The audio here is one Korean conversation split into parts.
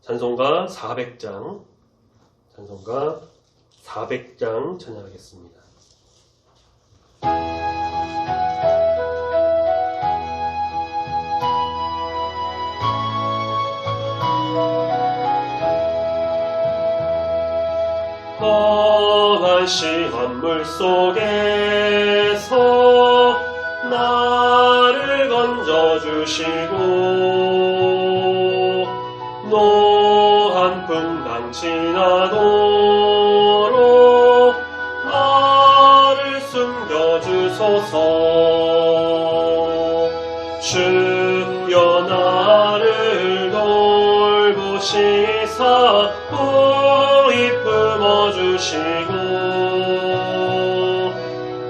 찬송가 400장 찬양하겠습니다. 험한 시험물 속에서 나를 건져주시고 노한 풍랑 지나도록 나를 숨겨주소서. 주여 나를 돌보시사 후히 품어주시고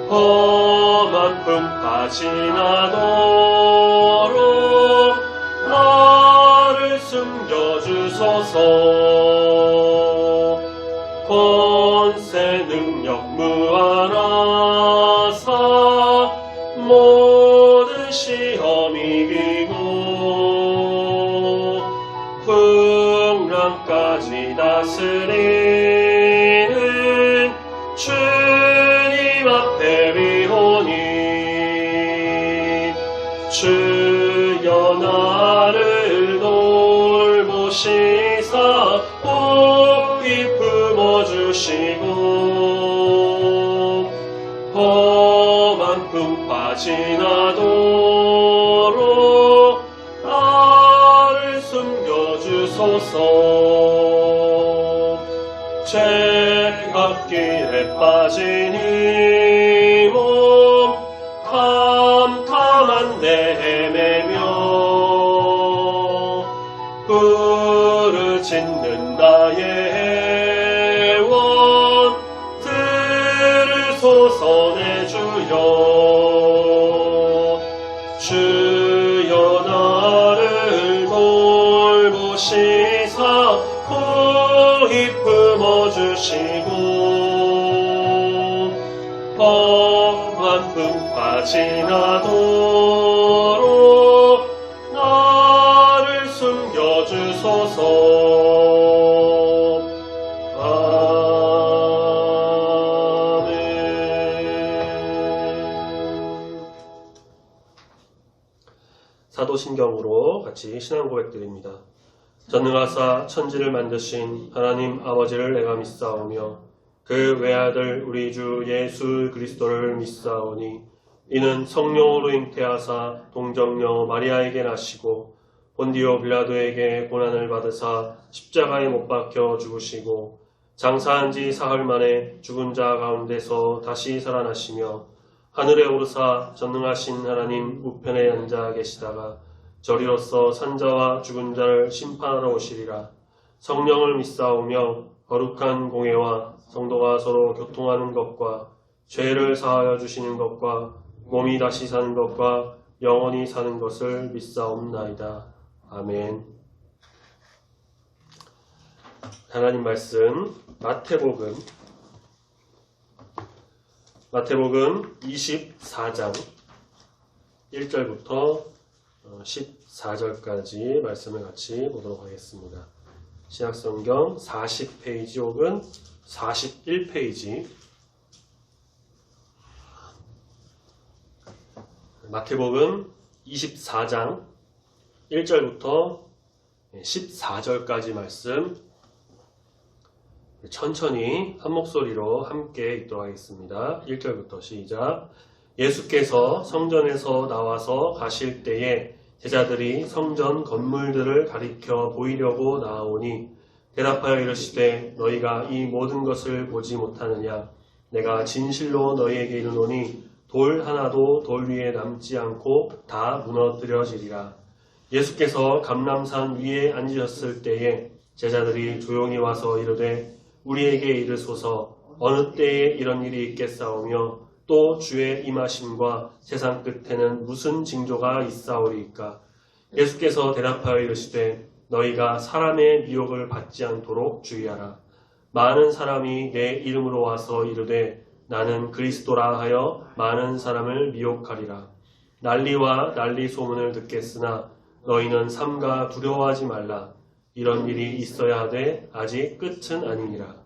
험한 풍파 지나도록 나를 숨겨주소서. 권세 능력 무한하사 모든 시험 이기고 풍랑까지 다스리는 주님 앞에 비오니 주여 나를 돌보시사 후히 품어주시고 험한 풍파 지나도록 나를 숨겨주소서. 죄악길에 빠진 이 몸 캄캄한 데 헤매며 부르짖는 나의 애원 들으소서. 내 주여 나를 돌보시사 후히 품어주시고 험한 풍파 지나도록 나를 숨겨주소서. 아멘. 사도신경으로 같이 신앙 고백드립니다. 전능하사 천지를 만드신 하나님 아버지를 내가 믿사오며 그 외아들 우리 주 예수 그리스도를 믿사오니 이는 성령으로 잉태하사 동정녀 마리아에게 나시고 본디오 빌라도에게 고난을 받으사 십자가에 못 박혀 죽으시고 장사한 지 사흘 만에 죽은 자 가운데서 다시 살아나시며 하늘에 오르사 전능하신 하나님 우편에 앉아 계시다가 저리로서 산자와 죽은 자를 심판하러 오시리라. 성령을 믿사오며 거룩한 공회와 성도가 서로 교통하는 것과 죄를 사하여 주시는 것과 몸이 다시 사는 것과 영원히 사는 것을 믿사옵나이다. 아멘. 하나님 말씀 마태복음 24장 1절부터 14절까지 말씀을 같이 보도록 하겠습니다. 신약성경 40페이지 혹은 41페이지 마태복음 24장 1절부터 14절까지 말씀 천천히 한 목소리로 함께 읽도록 하겠습니다. 1절부터 시작. 예수께서 성전에서 나와서 가실 때에 제자들이 성전 건물들을 가리켜 보이려고 나아오니 대답하여 이르시되 너희가 이 모든 것을 보지 못하느냐. 내가 진실로 너희에게 이르노니 돌 하나도 돌 위에 남지 않고 다 무너뜨려지리라. 예수께서 감람산 위에 앉으셨을 때에 제자들이 조용히 와서 이르되 우리에게 이르소서 어느 때에 이런 일이 있겠사오며 또 주의 임하심과 세상 끝에는 무슨 징조가 있사오리이까. 예수께서 대답하여 이르시되 너희가 사람의 미혹을 받지 않도록 주의하라. 많은 사람이 내 이름으로 와서 이르되 나는 그리스도라 하여 많은 사람을 미혹하리라. 난리와 난리 소문을 듣겠으나 너희는 삼가 두려워하지 말라. 이런 일이 있어야 하되 아직 끝은 아니니라.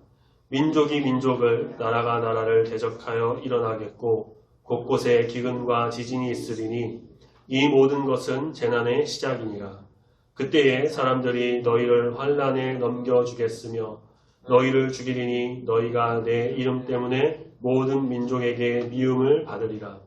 민족이 민족을 나라가 나라를 대적하여 일어나겠고 곳곳에 기근과 지진이 있으리니 이 모든 것은 재난의 시작이니라. 그때에 사람들이 너희를 환난에 넘겨주겠으며 너희를 죽이리니 너희가 내 이름 때문에 모든 민족에게 미움을 받으리라.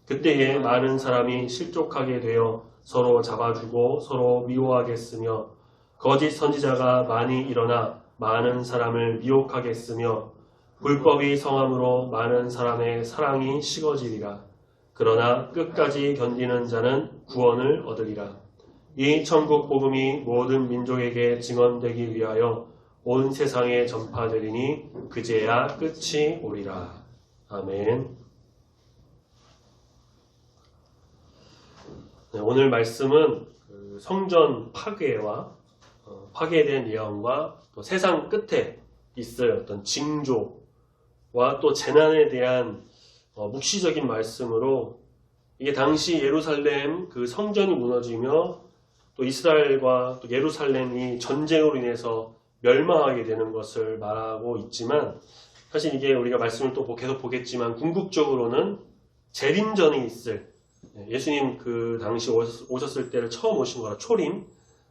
그때에 많은 사람이 실족하게 되어 서로 잡아주고 서로 미워하겠으며 거짓 선지자가 많이 일어나 많은 사람을 미혹하겠으며 불법이 성함으로 많은 사람의 사랑이 식어지리라. 그러나 끝까지 견디는 자는 구원을 얻으리라. 이 천국 복음이 모든 민족에게 증언되기 위하여 온 세상에 전파되리니 그제야 끝이 오리라. 아멘. 네, 오늘 말씀은 성전 파괴와 파괴에 대한 예언과 또 세상 끝에 있을 어떤 징조와 또 재난에 대한 묵시적인 말씀으로 이게 당시 예루살렘 그 성전이 무너지며 또 이스라엘과 또 예루살렘이 전쟁으로 인해서 멸망하게 되는 것을 말하고 있지만 사실 이게 우리가 말씀을 또 계속 보겠지만 궁극적으로는 재림전이 있을 예수님 그 당시 오셨을 때를 처음 오신 거라 초림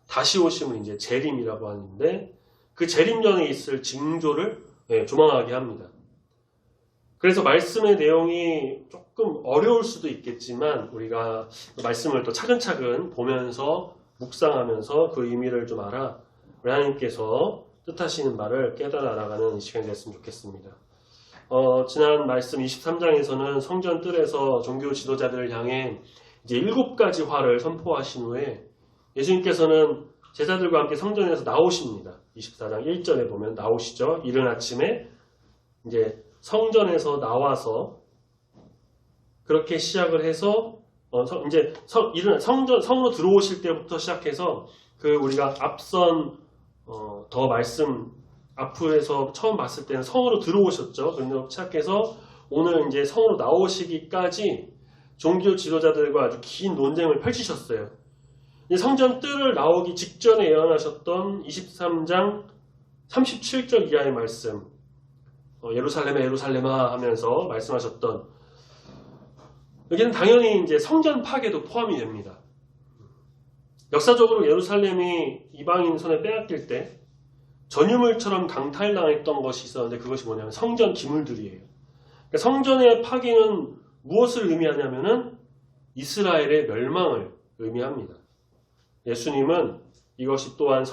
다시 오심을 이제 재림이라고 하는데 그 재림전에 있을 징조를 조망하게 합니다. 그래서 말씀의 내용이 조금 어려울 수도 있겠지만 우리가 말씀을 또 차근차근 보면서 묵상하면서 그 의미를 좀 알아 우리 하나님께서 뜻하시는 바를 깨달아 나가는 시간이 됐으면 좋겠습니다. 지난 말씀 23장에서는 성전 뜰에서 종교 지도자들을 향해 이제 7가지 화를 선포하신 후에 예수님께서는 제자들과 함께 성전에서 나오십니다. 24장 1절에 보면 나오시죠. 이른 아침에 이제 성전에서 나와서 그렇게 시작을 해서 이제 성으로 들어오실 때부터 시작해서 그 우리가 앞선 더 말씀 앞에서 처음 봤을 때는 성으로 들어오셨죠. 그래서 시작해서 오늘 이제 성으로 나오시기까지 종교 지도자들과 아주 긴 논쟁을 펼치셨어요. 성전 뜰을 나오기 직전에 예언하셨던 23장 37절 이하의 말씀, 예루살렘아 예루살렘아 하면서 말씀하셨던 여기는 당연히 이제 성전 파괴도 포함이 됩니다. 역사적으로 예루살렘이 이방인 손에 빼앗길 때 전유물처럼 강탈당했던 것이 있었는데 그것이 뭐냐면 성전 기물들이에요. 그러니까 성전의 파괴는 무엇을 의미하냐면은 이스라엘의 멸망을 의미합니다. 예수님은 이것이 또한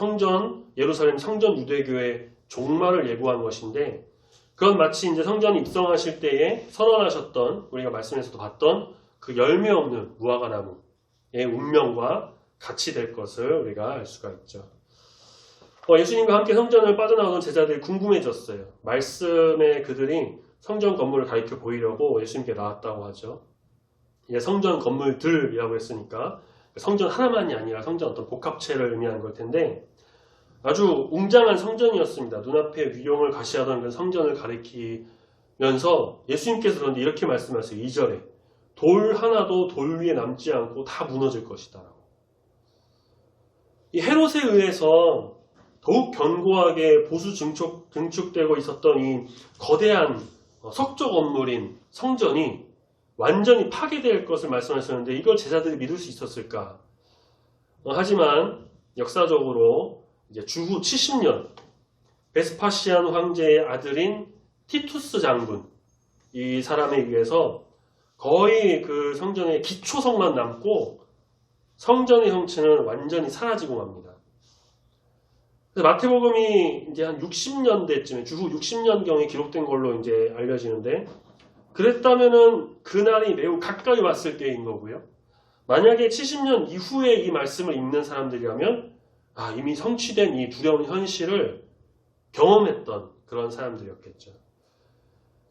예루살렘 성전 유대교의 종말을 예고한 것인데 그건 마치 이제 성전에 입성하실 때에 선언하셨던 우리가 말씀에서도 봤던 그 열매 없는 무화과 나무의 운명과 같이 될 것을 우리가 알 수가 있죠. 예수님과 함께 성전을 빠져나오던 제자들이 궁금해졌어요. 말씀에 그들이 성전 건물을 가리켜 보이려고 예수님께 나왔다고 하죠. 이제 성전 건물들이라고 했으니까 성전 하나만이 아니라 성전 어떤 복합체를 의미하는 걸 텐데 아주 웅장한 성전이었습니다. 눈앞에 위용을 가시하던 그 성전을 가리키면서 예수님께서 그런데 이렇게 말씀하세요. 2절에 돌 하나도 돌 위에 남지 않고 다 무너질 것이다. 이 헤롯에 의해서 더욱 견고하게 보수 증축되고 있었던 이 거대한 석조 건물인 성전이 완전히 파괴될 것을 말씀하셨는데 이걸 제자들이 믿을 수 있었을까? 하지만 역사적으로 이제 주후 70년 베스파시안 황제의 아들인 티투스 장군 이 사람에 의해서 거의 그 성전의 기초성만 남고 성전의 형체는 완전히 사라지고 맙니다. 그래서 마태복음이 이제 한 60년대쯤에 주후 60년경에 기록된 걸로 이제 알려지는데 그랬다면은 그날이 매우 가까이 왔을 때인 거고요. 만약에 70년 이후에 이 말씀을 읽는 사람들이라면 이미 성취된 이 두려운 현실을 경험했던 그런 사람들이었겠죠.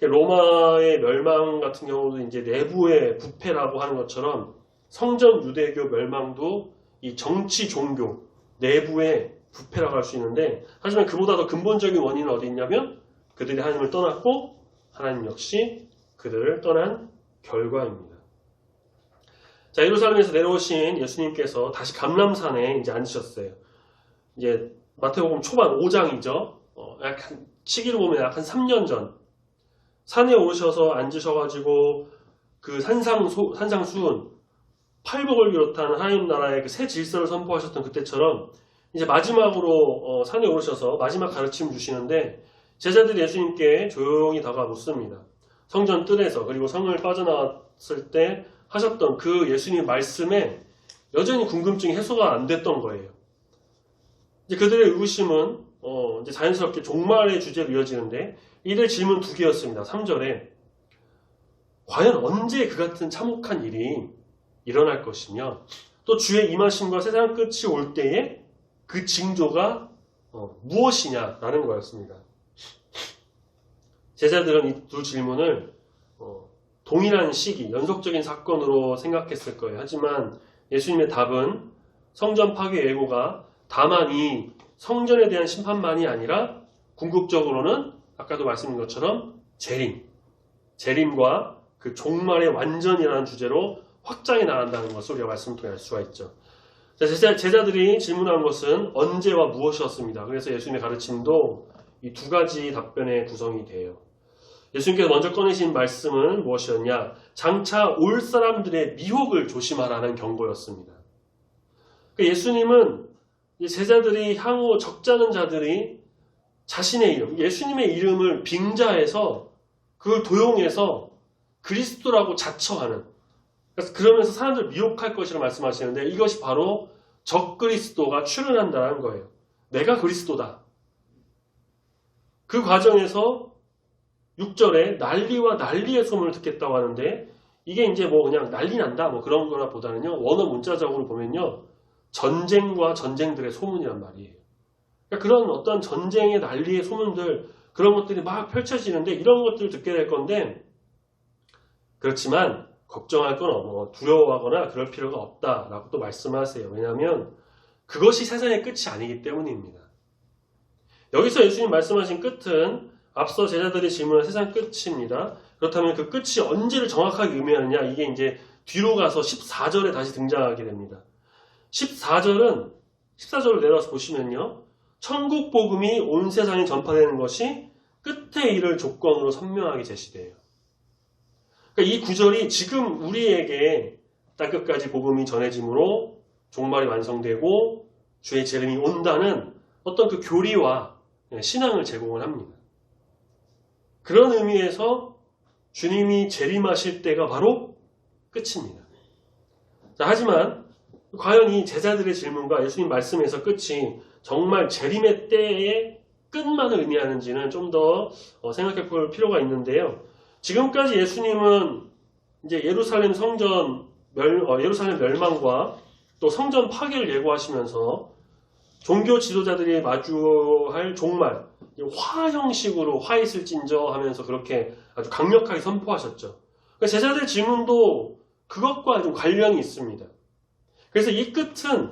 로마의 멸망 같은 경우도 이제 내부의 부패라고 하는 것처럼 성전 유대교 멸망도 이 정치 종교 내부의 부패라고 할 수 있는데 하지만 그보다 더 근본적인 원인은 어디 있냐면 그들이 하나님을 떠났고 하나님 역시 그들을 떠난 결과입니다. 자, 예루살렘에서 내려오신 예수님께서 다시 감람산에 이제 앉으셨어요. 이제 마태복음 초반 5장이죠. 약간 시기로 보면 약 한 3년 전 산에 오르셔서 앉으셔가지고 그 산상수훈 팔복을 비롯한 하나님 나라의 그 새 질서를 선포하셨던 그때처럼 이제 마지막으로 산에 오르셔서 마지막 가르침 주시는데 제자들이 예수님께 조용히 다가와 묻습니다. 성전 뜰에서 그리고 성을 빠져나왔을 때 하셨던 그 예수님 말씀에 여전히 궁금증이 해소가 안 됐던 거예요. 이제 그들의 의구심은 이제 자연스럽게 종말의 주제로 이어지는데 이들 질문 두 개였습니다. 3절에 과연 언제 그 같은 참혹한 일이 일어날 것이며 또 주의 임하심과 세상 끝이 올 때에 그 징조가 무엇이냐라는 거였습니다. 제자들은 이 두 질문을 동일한 시기, 연속적인 사건으로 생각했을 거예요. 하지만 예수님의 답은 성전 파괴 예고가 다만 이 성전에 대한 심판만이 아니라 궁극적으로는 아까도 말씀드린 것처럼 재림과 그 종말의 완전이라는 주제로 확장해 나간다는 것을 우리가 말씀을 통해 알 수가 있죠. 제자들이 질문한 것은 언제와 무엇이었습니다. 그래서 예수님의 가르침도 이 두 가지 답변의 구성이 돼요. 예수님께서 먼저 꺼내신 말씀은 무엇이었냐? 장차 올 사람들의 미혹을 조심하라는 경고였습니다. 예수님은 제자들이 향후 적잖은 자들이 자신의 이름, 예수님의 이름을 빙자해서 그걸 도용해서 그리스도라고 자처하는, 그러면서 사람들을 미혹할 것이라고 말씀하시는데 이것이 바로 적그리스도가 출현한다는 거예요. 내가 그리스도다. 그 과정에서 6절에 난리와 난리의 소문을 듣겠다고 하는데 이게 이제 뭐 그냥 난리 난다 뭐 그런 거나 보다는요. 원어 문자적으로 보면요. 전쟁과 전쟁들의 소문이란 말이에요. 그러니까 그런 어떤 전쟁의 난리의 소문들 그런 것들이 막 펼쳐지는데 이런 것들을 듣게 될 건데 그렇지만 걱정할 건 없고 두려워하거나 그럴 필요가 없다라고 또 말씀하세요. 왜냐하면 그것이 세상의 끝이 아니기 때문입니다. 여기서 예수님 말씀하신 끝은 앞서 제자들이 질문한 세상 끝입니다. 그렇다면 그 끝이 언제를 정확하게 의미하느냐 이게 이제 뒤로 가서 14절에 다시 등장하게 됩니다. 14절을 내려와서 보시면요. 천국 복음이 온 세상에 전파되는 것이 끝에 이를 조건으로 선명하게 제시돼요. 그러니까 이 구절이 지금 우리에게 땅끝까지 복음이 전해짐으로 종말이 완성되고 주의 재림이 온다는 어떤 그 교리와 신앙을 제공을 합니다. 그런 의미에서 주님이 재림하실 때가 바로 끝입니다. 자, 하지만 과연 이 제자들의 질문과 예수님 말씀에서 끝이 정말 재림의 때의 끝만을 의미하는지는 좀 더 생각해 볼 필요가 있는데요. 지금까지 예수님은 이제 예루살렘 멸망과 또 성전 파괴를 예고하시면서 종교 지도자들이 마주할 종말, 화 형식으로 화 있을진저 하면서 그렇게 아주 강력하게 선포하셨죠. 그러니까 제자들의 질문도 그것과 좀 관련이 있습니다. 그래서 이 끝은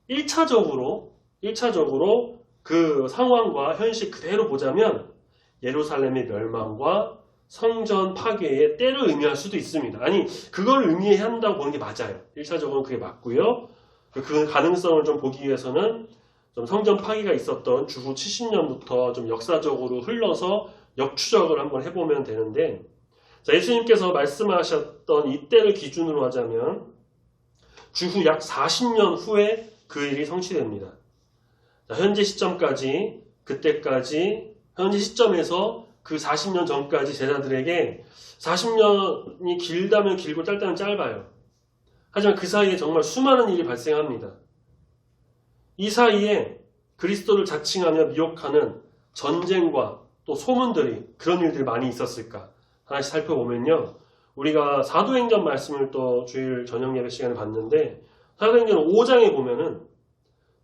1차적으로 그 상황과 현실 그대로 보자면 예루살렘의 멸망과 성전 파괴의 때를 의미할 수도 있습니다. 아니, 그걸 의미해야 한다고 보는 게 맞아요. 1차적으로는 그게 맞고요. 그 가능성을 좀 보기 위해서는 좀 성전 파괴가 있었던 주후 70년부터 좀 역사적으로 흘러서 역추적을 한번 해보면 되는데, 자, 예수님께서 말씀하셨던 이때를 기준으로 하자면 주후 약 40년 후에 그 일이 성취됩니다. 자, 현재 시점까지, 그때까지, 현재 시점에서 그 40년 전까지 제자들에게 40년이 길다면 길고 짧다면 짧아요. 하지만 그 사이에 정말 수많은 일이 발생합니다. 이 사이에 그리스도를 자칭하며 미혹하는 전쟁과 또 소문들이 그런 일들이 많이 있었을까 하나씩 살펴보면요. 우리가 사도행전 말씀을 또 주일 저녁 예배 시간에 봤는데 사도행전 5장에 보면은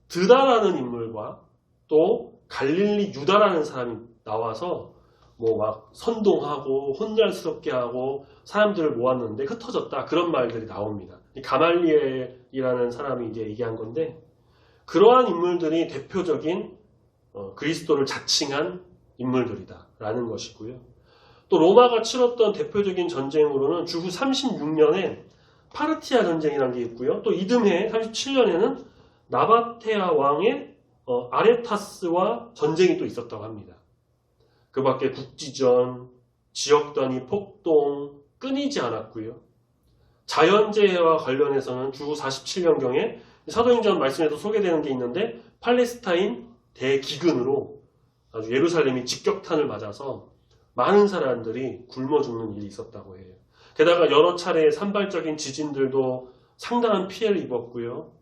드다라는 인물과 또 갈릴리 유다라는 사람이 나와서 뭐 막 선동하고 혼란스럽게 하고 사람들을 모았는데 흩어졌다 그런 말들이 나옵니다. 가말리엘이라는 사람이 이제 얘기한 건데 그러한 인물들이 대표적인 그리스도를 자칭한 인물들이다라는 것이고요. 또 로마가 치렀던 대표적인 전쟁으로는 주후 36년에 파르티아 전쟁이라는 게 있고요. 또 이듬해 37년에는 나바테아 왕의 아레타스와 전쟁이 또 있었다고 합니다. 그 밖에 국지전, 지역단위 폭동 끊이지 않았고요. 자연재해와 관련해서는 주후 47년경에 사도행전 말씀에도 소개되는 게 있는데 팔레스타인 대기근으로 아주 예루살렘이 직격탄을 맞아서 많은 사람들이 굶어 죽는 일이 있었다고 해요. 게다가 여러 차례의 산발적인 지진들도 상당한 피해를 입었고요.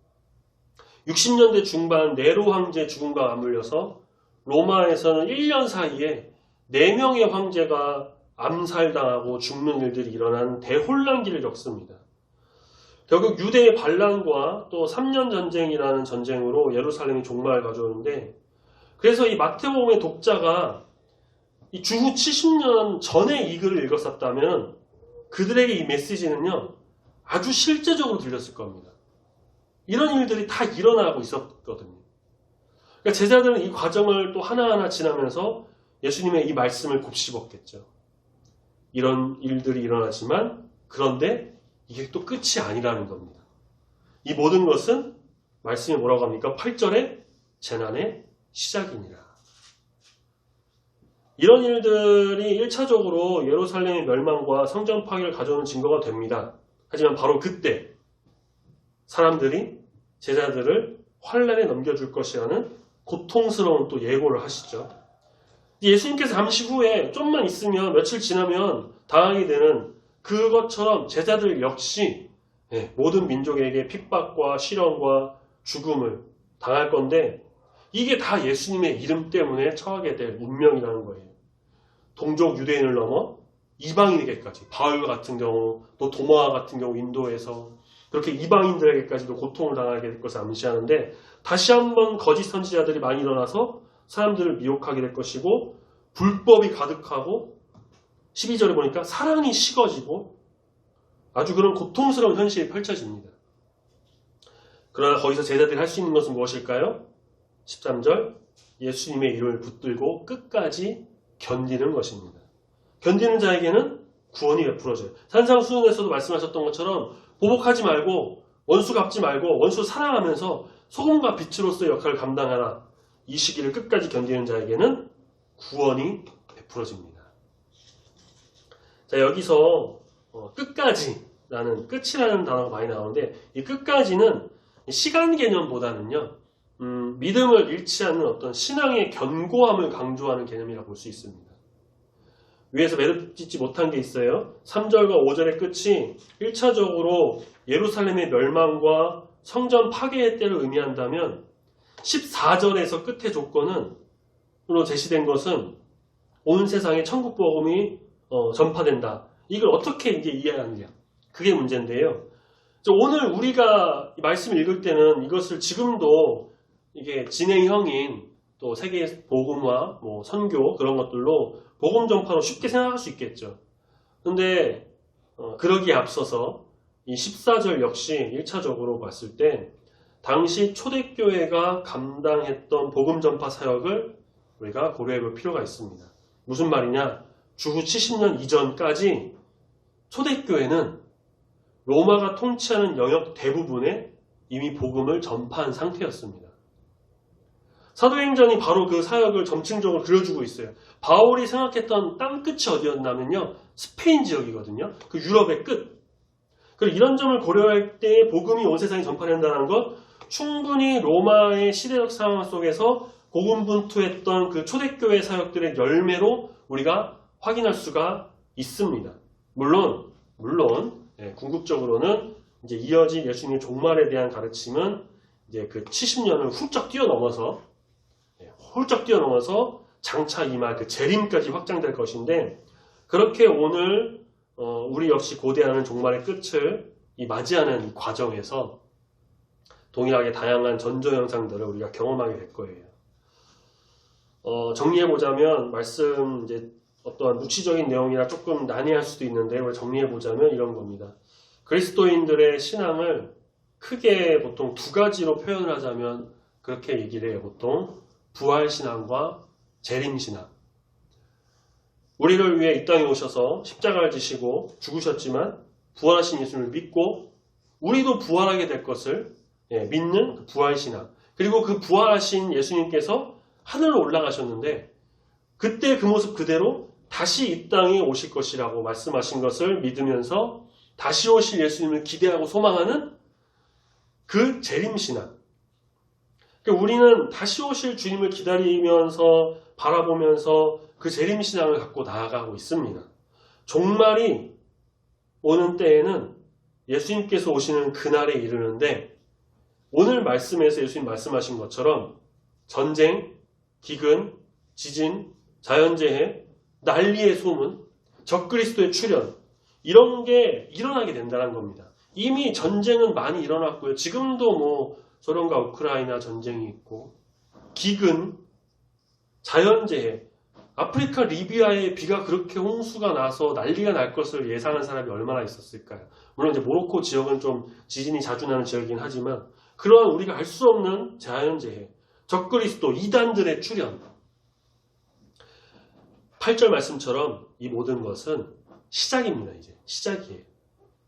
60년대 중반 네로 황제 죽음과 맞물려서 로마에서는 1년 사이에 4명의 황제가 암살당하고 죽는 일들이 일어난 대혼란기를 겪습니다. 결국 유대의 반란과 또 3년 전쟁이라는 전쟁으로 예루살렘이 종말을 가져오는데, 그래서 이 마태복음의 독자가 이 주후 70년 전에 이 글을 읽었었다면 그들에게 이 메시지는요 아주 실제적으로 들렸을 겁니다. 이런 일들이 다 일어나고 있었거든요. 그러니까 제자들은 이 과정을 또 하나하나 지나면서 예수님의 이 말씀을 곱씹었겠죠. 이런 일들이 일어나지만 그런데 이게 또 끝이 아니라는 겁니다. 이 모든 것은 말씀이 뭐라고 합니까? 8절에 재난의 시작이니라. 이런 일들이 1차적으로 예루살렘의 멸망과 성전 파괴를 가져오는 증거가 됩니다. 하지만 바로 그때 사람들이 제자들을 환란에 넘겨줄 것이라는 고통스러운 또 예고를 하시죠. 예수님께서 잠시 후에 좀만 있으면 며칠 지나면 당하게 되는 그것처럼 제자들 역시 모든 민족에게 핍박과 시련과 죽음을 당할 건데 이게 다 예수님의 이름 때문에 처하게 될 운명이라는 거예요. 동족 유대인을 넘어 이방인에게까지 바울 같은 경우 또 도마 같은 경우 인도에서 그렇게 이방인들에게까지도 고통을 당하게 될 것을 암시하는데 다시 한번 거짓 선지자들이 많이 일어나서 사람들을 미혹하게 될 것이고 불법이 가득하고 12절에 보니까 사랑이 식어지고 아주 그런 고통스러운 현실이 펼쳐집니다. 그러나 거기서 제자들이 할 수 있는 것은 무엇일까요? 13절 예수님의 이름을 붙들고 끝까지 견디는 것입니다. 견디는 자에게는 구원이 베풀어져요. 산상수훈에서도 말씀하셨던 것처럼 보복하지 말고 원수 갚지 말고 원수 사랑하면서 소금과 빛으로서의 역할을 감당하라. 이 시기를 끝까지 견디는 자에게는 구원이 베풀어집니다. 자, 여기서 끝까지라는 끝이라는 단어가 많이 나오는데 이 끝까지는 시간 개념보다는요 믿음을 잃지 않는 어떤 신앙의 견고함을 강조하는 개념이라고 볼 수 있습니다. 위에서 매듭짓지 못한 게 있어요. 3절과 5절의 끝이 1차적으로 예루살렘의 멸망과 성전 파괴의 때를 의미한다면 14절에서 끝의 조건으로 제시된 것은 온 세상에 천국 복음이 전파된다. 이걸 어떻게 이제 이해하느냐. 그게 문제인데요. 오늘 우리가 이 말씀을 읽을 때는 이것을 지금도 이게 진행형인 또 세계 복음화, 선교 그런 것들로 복음 전파로 쉽게 생각할 수 있겠죠. 그런데 그러기에 앞서서 이 14절 역시 1차적으로 봤을 때 당시 초대교회가 감당했던 복음 전파 사역을 우리가 고려해 볼 필요가 있습니다. 무슨 말이냐? 주후 70년 이전까지 초대교회는 로마가 통치하는 영역 대부분에 이미 복음을 전파한 상태였습니다. 사도행전이 바로 그 사역을 점층적으로 그려주고 있어요. 바울이 생각했던 땅끝이 어디였냐면요. 스페인 지역이거든요. 그 유럽의 끝. 그리고 이런 점을 고려할 때 복음이 온 세상에 전파된다는 것 충분히 로마의 시대적 상황 속에서 고군분투했던 그 초대교회 사역들의 열매로 우리가 확인할 수가 있습니다. 물론 궁극적으로는 이제 이어진 예수님의 종말에 대한 가르침은 이제 그 70년을 훌쩍 뛰어넘어서 장차 임할 그 재림까지 확장될 것인데 그렇게 오늘 우리 역시 고대하는 종말의 끝을 맞이하는 이 과정에서 동일하게 다양한 전조 현상들을 우리가 경험하게 될 거예요. 정리해보자면 말씀 이제 어떠한 무치적인 내용이라 조금 난해할 수도 있는데 정리해보자면 이런 겁니다. 그리스도인들의 신앙을 크게 보통 두 가지로 표현을 하자면 그렇게 얘기를 해요. 보통 부활신앙과 재림신앙. 우리를 위해 이 땅에 오셔서 십자가를 지시고 죽으셨지만 부활하신 예수님을 믿고 우리도 부활하게 될 것을 믿는 부활신앙. 그리고 그 부활하신 예수님께서 하늘로 올라가셨는데 그때 그 모습 그대로 다시 이 땅에 오실 것이라고 말씀하신 것을 믿으면서 다시 오실 예수님을 기대하고 소망하는 그 재림신앙. 그러니까 우리는 다시 오실 주님을 기다리면서 바라보면서 그 재림신앙을 갖고 나아가고 있습니다. 종말이 오는 때에는 예수님께서 오시는 그날에 이르는데 오늘 말씀에서 예수님 말씀하신 것처럼 전쟁, 기근, 지진, 자연재해, 난리의 소문, 적그리스도의 출현 이런 게 일어나게 된다는 겁니다. 이미 전쟁은 많이 일어났고요. 지금도 소련과 우크라이나 전쟁이 있고 기근, 자연재해, 아프리카 리비아에 비가 그렇게 홍수가 나서 난리가 날 것을 예상한 사람이 얼마나 있었을까요? 물론 이제 모로코 지역은 좀 지진이 자주 나는 지역이긴 하지만 그러한 우리가 알 수 없는 자연재해, 적그리스도, 이단들의 출현 8절 말씀처럼 이 모든 것은 시작입니다. 이제 시작이에요.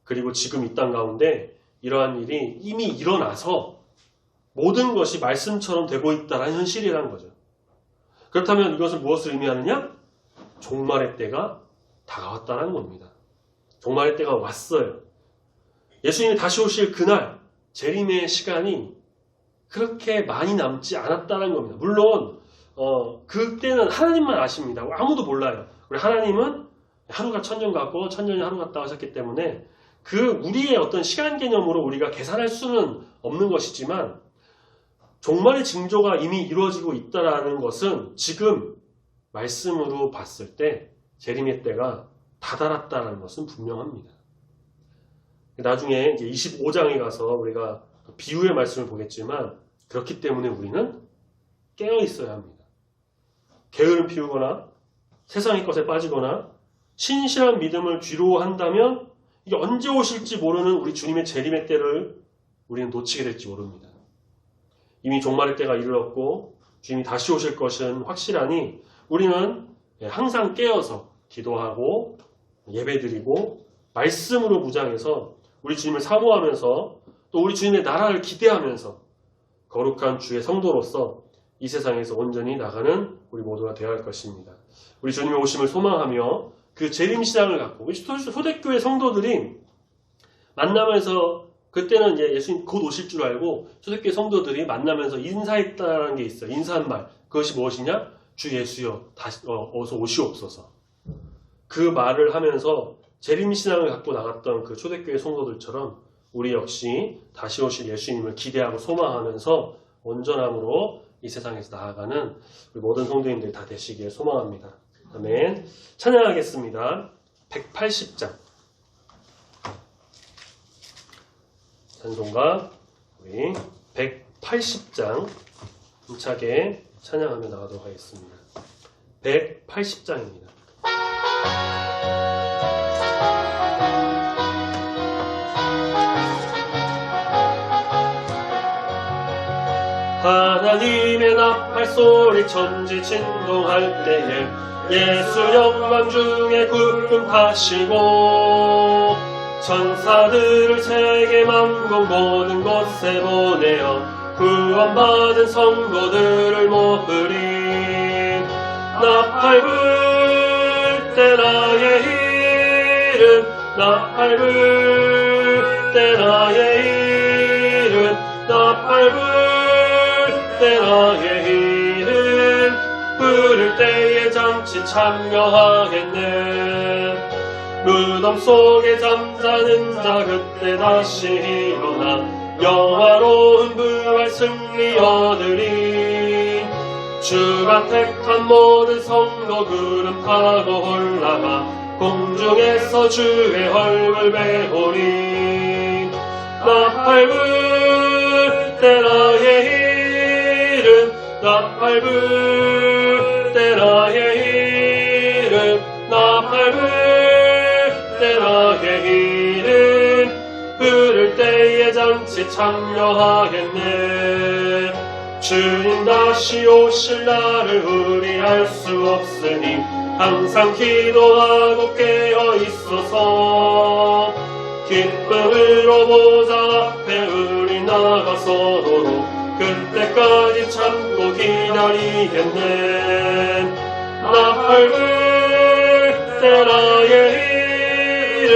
그리고 지금 이 땅 가운데 이러한 일이 이미 일어나서 모든 것이 말씀처럼 되고 있다는 현실이라는 거죠. 그렇다면 이것은 무엇을 의미하느냐? 종말의 때가 다가왔다는 겁니다. 종말의 때가 왔어요. 예수님이 다시 오실 그날 재림의 시간이 그렇게 많이 남지 않았다는 겁니다. 물론 그때는 하나님만 아십니다. 아무도 몰라요. 우리 하나님은 하루가 천년 같고 천년이 하루 같다 하셨기 때문에 우리의 어떤 시간 개념으로 우리가 계산할 수는 없는 것이지만 종말의 징조가 이미 이루어지고 있다는 것은 지금 말씀으로 봤을 때 재림의 때가 다다랐다는 것은 분명합니다. 나중에 이제 25장에 가서 우리가 비유의 말씀을 보겠지만 그렇기 때문에 우리는 깨어 있어야 합니다. 게으름 피우거나 세상의 것에 빠지거나 신실한 믿음을 뒤로 한다면 이게 언제 오실지 모르는 우리 주님의 재림의 때를 우리는 놓치게 될지 모릅니다. 이미 종말의 때가 이르렀고 주님이 다시 오실 것은 확실하니 우리는 항상 깨어서 기도하고 예배드리고 말씀으로 무장해서 우리 주님을 사모하면서 또 우리 주님의 나라를 기대하면서 거룩한 주의 성도로서 이 세상에서 온전히 나가는 우리 모두가 되어야 할 것입니다. 우리 주님의 오심을 소망하며 그 재림신앙을 갖고 우리 초대교회 성도들이 만나면서 그때는 이제 예수님 곧 오실 줄 알고 초대교회 성도들이 만나면서 인사했다는 게 있어요. 인사한 말. 그것이 무엇이냐? 주 예수여 다시 어서 오시옵소서. 그 말을 하면서 재림신앙을 갖고 나갔던 그 초대교회 성도들처럼 우리 역시 다시 오실 예수님을 기대하고 소망하면서 온전함으로 이 세상에서 나아가는 우리 모든 성도님들이 다 되시길 소망합니다. 아멘. 찬양하겠습니다. 180장 찬송가 우리 180장 힘차게 찬양하며 나가도록 하겠습니다. 180장입니다. 하나님의 나팔 소리 천지 진동할 때에 예수 영광 중에 구름 타시고 천사들을 세계 만국 모든 곳에 보내어 구원받은 성도들을 모으리. 나팔 불 때 나의 이름 나팔 불 때 나의 이름 나팔 불 때 나의 이름 부를 때에 잔치 참여하겠네. 무덤 속에 잠자는 자 그때 다시 일어나 영화로운 부활 승리 얻으리. 주가 택한 모든 성도 구름 타고 올라가 공중에서 주의 얼굴 배우리. 나팔 불 때 나의 이름 나팔 불 때 나의 이름 나팔 불 때 나의 이름 부를 때에 잔치 참여하겠네. 주님 다시 오실 날을 우리 알 수 없으니 항상 기도하고 깨어 있어서 기쁨으로 보좌 앞에 우리 나가서도록 그때까지 참고 기다리겠네. 나 밟을 때 나의 이름,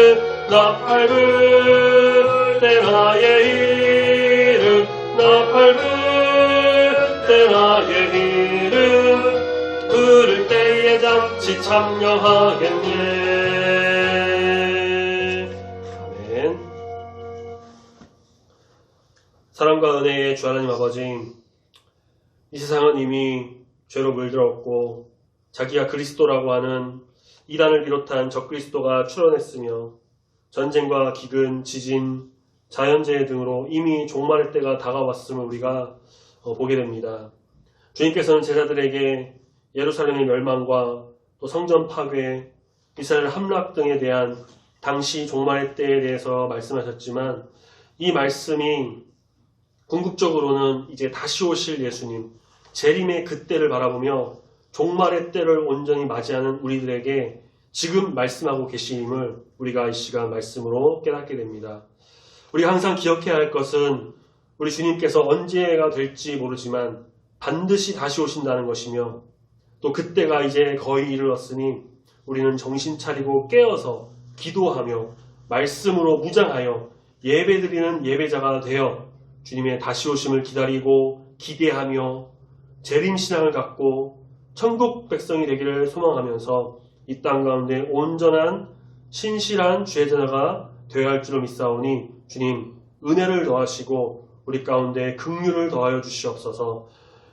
나 밟을 때 나의 이름, 나 밟을 때 나의 이름, 부를 때에 잠시 참여하겠네. 아멘. 사랑과 은혜의 주 하나님 아버지, 이 세상은 이미 죄로 물들었고 자기가 그리스도라고 하는 이단을 비롯한 적그리스도가 출현했으며 전쟁과 기근, 지진, 자연재해 등으로 이미 종말의 때가 다가왔음을 우리가 보게 됩니다. 주님께서는 제자들에게 예루살렘의 멸망과 또 성전 파괴, 이스라엘 함락 등에 대한 당시 종말의 때에 대해서 말씀하셨지만 이 말씀이 궁극적으로는 이제 다시 오실 예수님, 재림의 그때를 바라보며 종말의 때를 온전히 맞이하는 우리들에게 지금 말씀하고 계심을 우리가 이 시간 말씀으로 깨닫게 됩니다. 우리가 항상 기억해야 할 것은 우리 주님께서 언제가 될지 모르지만 반드시 다시 오신다는 것이며 또 그때가 이제 거의 이르렀으니 우리는 정신 차리고 깨어서 기도하며 말씀으로 무장하여 예배드리는 예배자가 되어 주님의 다시 오심을 기다리고 기대하며 재림신앙을 갖고 천국 백성이 되기를 소망하면서 이 땅 가운데 온전한 신실한 주의 자녀가 되어야 할 줄로 믿사오니 주님 은혜를 더하시고 우리 가운데 긍휼을 더하여 주시옵소서.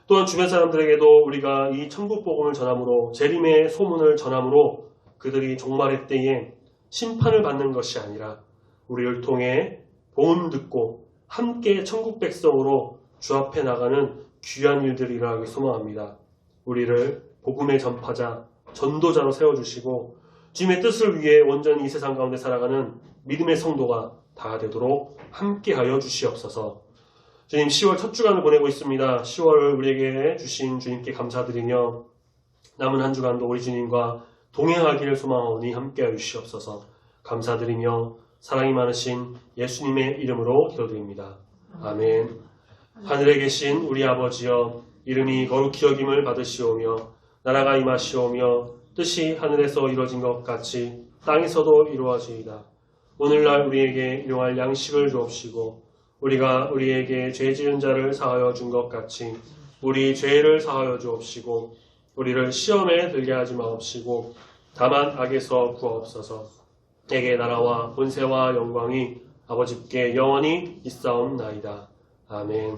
또한 주변 사람들에게도 우리가 이 천국 복음을 전함으로 재림의 소문을 전함으로 그들이 종말의 때에 심판을 받는 것이 아니라 우리를 통해 복음 듣고 함께 천국 백성으로 주 앞에 나가는 귀한 일들을 일어나기 소망합니다. 우리를 복음의 전파자, 전도자로 세워주시고 주님의 뜻을 위해 온전히 이 세상 가운데 살아가는 믿음의 성도가 다 되도록 함께하여 주시옵소서. 주님 10월 첫 주간을 보내고 있습니다. 10월을 우리에게 주신 주님께 감사드리며 남은 한 주간도 우리 주님과 동행하기를 소망하오니 함께하여 주시옵소서. 감사드리며 사랑이 많으신 예수님의 이름으로 기도드립니다. 아멘. 하늘에 계신 우리 아버지여, 이름이 거룩히 여김을 받으시오며 나라가 임하시오며 뜻이 하늘에서 이루어진 것 같이 땅에서도 이루어지이다. 오늘날 우리에게 일용할 양식을 주옵시고 우리가 우리에게 죄 지은 자를 사하여 준 것 같이 우리 죄를 사하여 주옵시고 우리를 시험에 들게 하지 마옵시고 다만 악에서 구하옵소서. 내게 나라와 본세와 영광이 아버지께 영원히 있사옵나이다. 아멘.